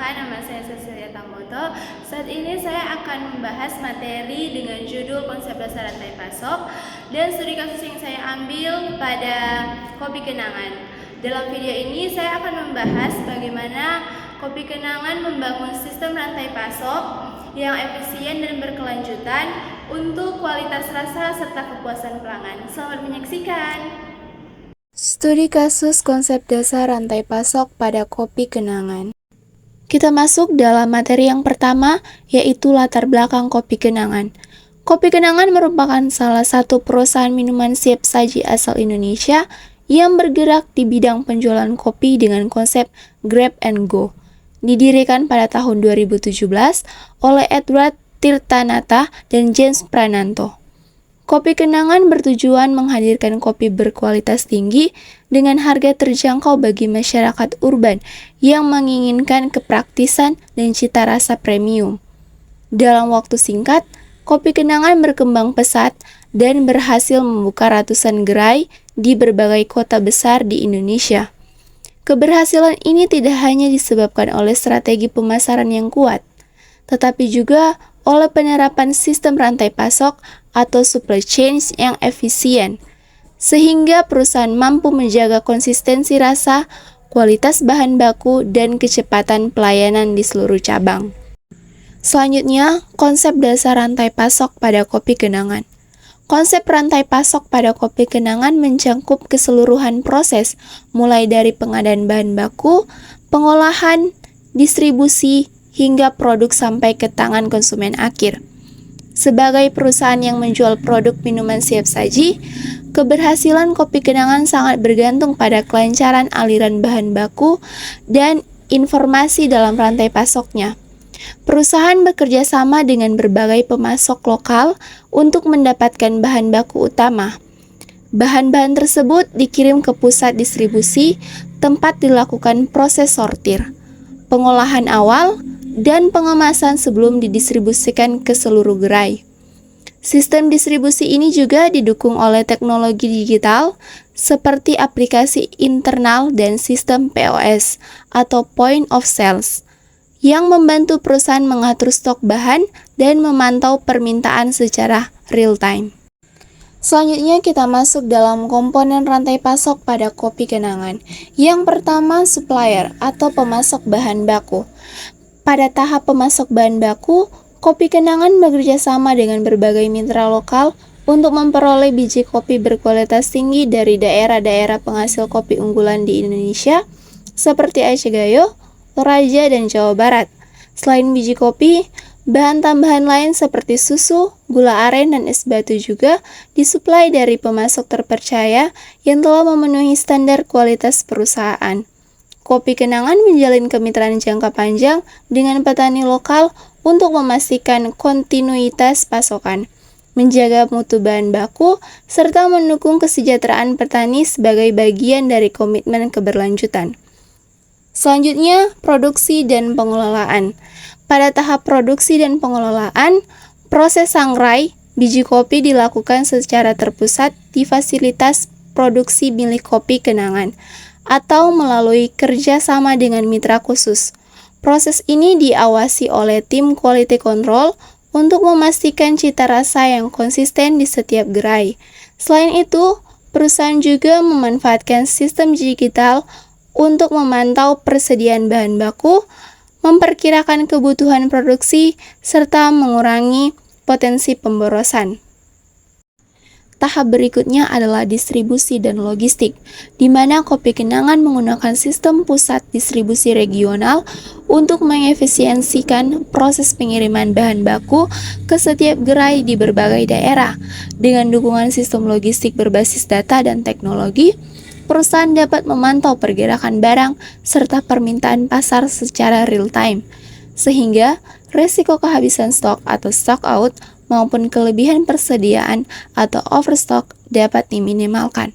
perkenalkan, nama saya Cecilia Tamboto. Saat ini saya akan membahas materi dengan judul konsep dasar rantai pasok dan studi kasus yang saya ambil pada kopi kenangan. Dalam video ini saya akan membahas bagaimana kopi kenangan membangun sistem rantai pasok yang efisien dan berkelanjutan untuk kualitas rasa serta kepuasan pelanggan. Selamat menyaksikan. Studi kasus konsep dasar rantai pasok pada kopi kenangan. Kita masuk dalam materi yang pertama, yaitu latar belakang kopi kenangan. Kopi kenangan merupakan salah satu perusahaan minuman siap saji asal Indonesia yang bergerak di bidang penjualan kopi dengan konsep Grab and Go. Didirikan pada tahun 2017 oleh Edward Tirtanata dan James Prananto. Kopi kenangan bertujuan menghadirkan kopi berkualitas tinggi dengan harga terjangkau bagi masyarakat urban yang menginginkan kepraktisan dan cita rasa premium. Dalam waktu singkat, kopi kenangan berkembang pesat dan berhasil membuka ratusan gerai di berbagai kota besar di Indonesia. Keberhasilan ini tidak hanya disebabkan oleh strategi pemasaran yang kuat, tetapi juga oleh penerapan sistem rantai pasok atau supply chain yang efisien, sehingga perusahaan mampu menjaga konsistensi rasa, kualitas bahan baku, dan kecepatan pelayanan di seluruh cabang. Selanjutnya, konsep dasar rantai pasok pada kopi kenangan. Konsep rantai pasok pada kopi kenangan mencakup keseluruhan proses, mulai dari pengadaan bahan baku, pengolahan, distribusi, hingga produk sampai ke tangan konsumen akhir. Sebagai perusahaan yang menjual produk minuman siap saji, keberhasilan kopi kenangan sangat bergantung pada kelancaran aliran bahan baku dan informasi dalam rantai pasoknya. Perusahaan bekerja sama dengan berbagai pemasok lokal untuk mendapatkan bahan baku utama. Bahan-bahan tersebut dikirim ke pusat distribusi, tempat dilakukan proses sortir, pengolahan awal, dan pengemasan sebelum didistribusikan ke seluruh gerai. Sistem distribusi ini juga didukung oleh teknologi digital seperti aplikasi internal dan sistem POS atau Point of Sales yang membantu perusahaan mengatur stok bahan dan memantau permintaan secara real time. Selanjutnya kita masuk dalam komponen rantai pasok pada kopi kenangan. Yang pertama, supplier atau pemasok bahan baku. Pada tahap pemasok bahan baku, kopi kenangan bekerja sama dengan berbagai mitra lokal untuk memperoleh biji kopi berkualitas tinggi dari daerah-daerah penghasil kopi unggulan di Indonesia seperti Aceh Gayo, Toraja, dan Jawa Barat. Selain biji kopi, bahan tambahan lain seperti susu, gula aren, dan es batu juga disuplai dari pemasok terpercaya yang telah memenuhi standar kualitas perusahaan. Kopi kenangan menjalin kemitraan jangka panjang dengan petani lokal untuk memastikan kontinuitas pasokan, menjaga mutu bahan baku, serta mendukung kesejahteraan petani sebagai bagian dari komitmen keberlanjutan. Selanjutnya, produksi dan pengelolaan. Pada tahap produksi dan pengelolaan, proses sangrai biji kopi dilakukan secara terpusat di fasilitas produksi milik kopi kenangan atau melalui kerja sama dengan mitra khusus. Proses ini diawasi oleh tim quality control untuk memastikan cita rasa yang konsisten di setiap gerai. Selain itu, perusahaan juga memanfaatkan sistem digital untuk memantau persediaan bahan baku, memperkirakan kebutuhan produksi, serta mengurangi potensi pemborosan. Tahap berikutnya adalah distribusi dan logistik, di mana kopi kenangan menggunakan sistem pusat distribusi regional untuk mengefisiensikan proses pengiriman bahan baku ke setiap gerai di berbagai daerah. Dengan dukungan sistem logistik berbasis data dan teknologi, perusahaan dapat memantau pergerakan barang serta permintaan pasar secara real time, sehingga risiko kehabisan stok atau stock out maupun kelebihan persediaan atau overstock dapat diminimalkan.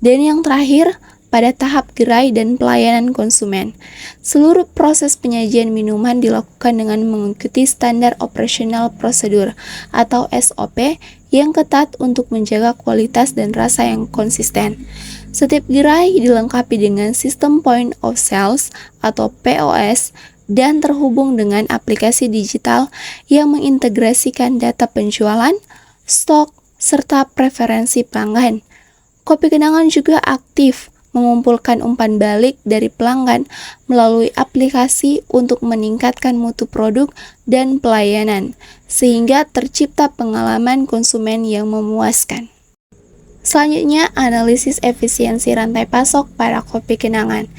Dan yang terakhir, pada tahap gerai dan pelayanan konsumen, seluruh proses penyajian minuman dilakukan dengan mengikuti standar operasional prosedur atau SOP yang ketat untuk menjaga kualitas dan rasa yang konsisten. Setiap gerai dilengkapi dengan sistem point of sales atau POS dan terhubung dengan aplikasi digital yang mengintegrasikan data penjualan, stok, serta preferensi pelanggan. Kopi Kenangan juga aktif mengumpulkan umpan balik dari pelanggan melalui aplikasi untuk meningkatkan mutu produk dan pelayanan, sehingga tercipta pengalaman konsumen yang memuaskan. Selanjutnya, analisis efisiensi rantai pasok pada Kopi Kenangan.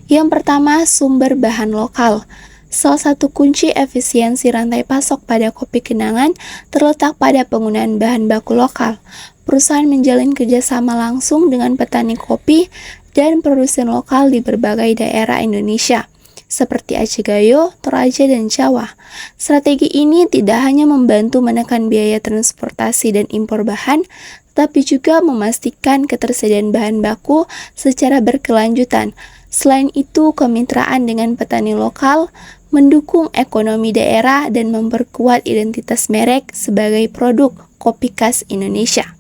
Yang pertama, sumber bahan lokal. Salah satu kunci efisiensi rantai pasok pada Kopi Kenangan terletak pada penggunaan bahan baku lokal. Perusahaan menjalin kerjasama langsung dengan petani kopi dan produsen lokal di berbagai daerah Indonesia, seperti Aceh Gayo, Toraja, dan Jawa. Strategi ini tidak hanya membantu menekan biaya transportasi dan impor bahan, tapi juga memastikan ketersediaan bahan baku secara berkelanjutan. Selain itu, kemitraan dengan petani lokal mendukung ekonomi daerah dan memperkuat identitas merek sebagai produk kopi khas Indonesia.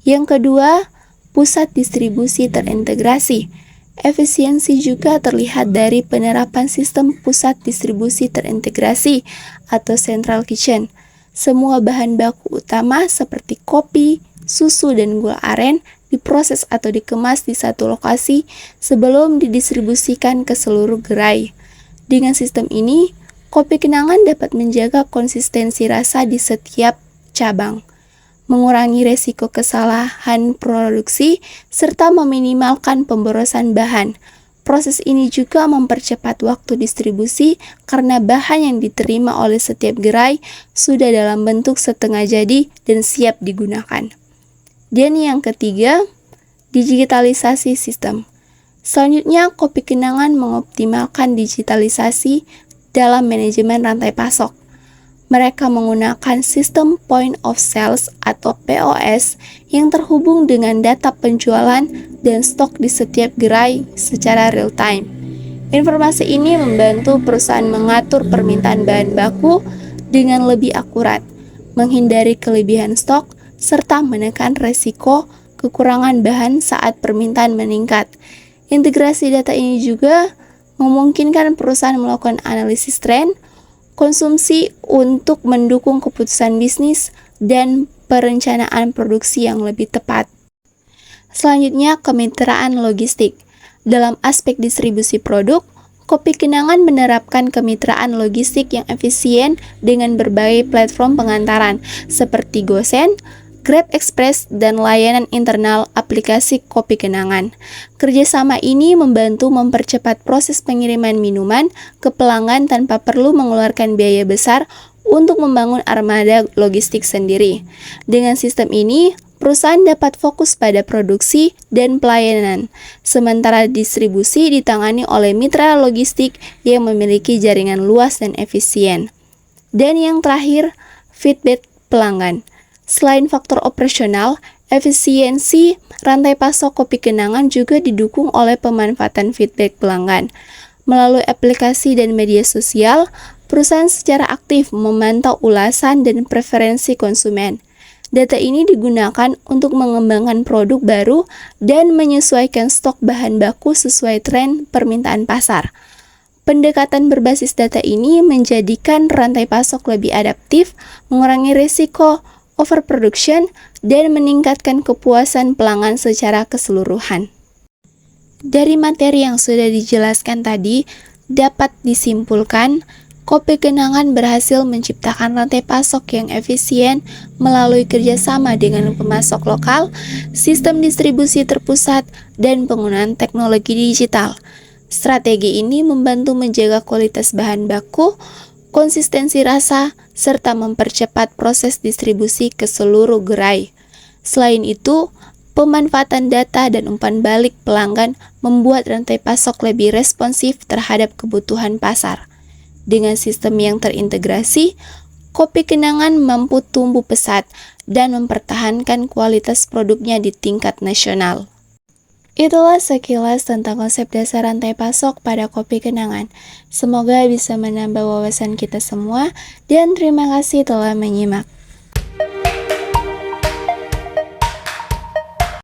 Yang kedua, pusat distribusi terintegrasi. Efisiensi juga terlihat dari penerapan sistem pusat distribusi terintegrasi atau central kitchen. Semua bahan baku utama seperti kopi, susu, dan gula aren diproses atau dikemas di satu lokasi sebelum didistribusikan ke seluruh gerai. Dengan sistem ini, Kopi Kenangan dapat menjaga konsistensi rasa di setiap cabang, mengurangi resiko kesalahan produksi, serta meminimalkan pemborosan bahan. Proses ini juga mempercepat waktu distribusi karena bahan yang diterima oleh setiap gerai sudah dalam bentuk setengah jadi dan siap digunakan. Dan yang ketiga, digitalisasi sistem. Selanjutnya, Kopi Kenangan mengoptimalkan digitalisasi dalam manajemen rantai pasok. Mereka menggunakan sistem point of sales atau POS yang terhubung dengan data penjualan dan stok di setiap gerai secara real time. Informasi ini membantu perusahaan mengatur permintaan bahan baku dengan lebih akurat, menghindari kelebihan stok, serta menekan resiko kekurangan bahan saat permintaan meningkat. Integrasi data ini juga memungkinkan perusahaan melakukan analisis tren, konsumsi untuk mendukung keputusan bisnis dan perencanaan produksi yang lebih tepat. Selanjutnya, kemitraan logistik. Dalam aspek distribusi produk, Kopi Kenangan menerapkan kemitraan logistik yang efisien dengan berbagai platform pengantaran seperti GoSend, Grab Express, dan layanan internal aplikasi Kopi Kenangan. Kerjasama ini membantu mempercepat proses pengiriman minuman ke pelanggan tanpa perlu mengeluarkan biaya besar untuk membangun armada logistik sendiri. Dengan sistem ini, perusahaan dapat fokus pada produksi dan pelayanan, sementara distribusi ditangani oleh mitra logistik yang memiliki jaringan luas dan efisien. Dan yang terakhir, feedback pelanggan. Selain faktor operasional, efisiensi rantai pasok Kopi Kenangan juga didukung oleh pemanfaatan feedback pelanggan. Melalui aplikasi dan media sosial, perusahaan secara aktif memantau ulasan dan preferensi konsumen. Data ini digunakan untuk mengembangkan produk baru dan menyesuaikan stok bahan baku sesuai tren permintaan pasar. Pendekatan berbasis data ini menjadikan rantai pasok lebih adaptif, mengurangi risiko overproduction, dan meningkatkan kepuasan pelanggan secara keseluruhan. Dari materi yang sudah dijelaskan tadi, dapat disimpulkan Kopi Kenangan berhasil menciptakan rantai pasok yang efisien melalui kerjasama dengan pemasok lokal, sistem distribusi terpusat, dan penggunaan teknologi digital. Strategi ini membantu menjaga kualitas bahan baku, konsistensi rasa, serta mempercepat proses distribusi ke seluruh gerai. Selain itu, pemanfaatan data dan umpan balik pelanggan membuat rantai pasok lebih responsif terhadap kebutuhan pasar. Dengan sistem yang terintegrasi, Kopi Kenangan mampu tumbuh pesat dan mempertahankan kualitas produknya di tingkat nasional. Itulah sekilas tentang konsep dasar rantai pasok pada Kopi Kenangan. Semoga bisa menambah wawasan kita semua, dan terima kasih telah menyimak.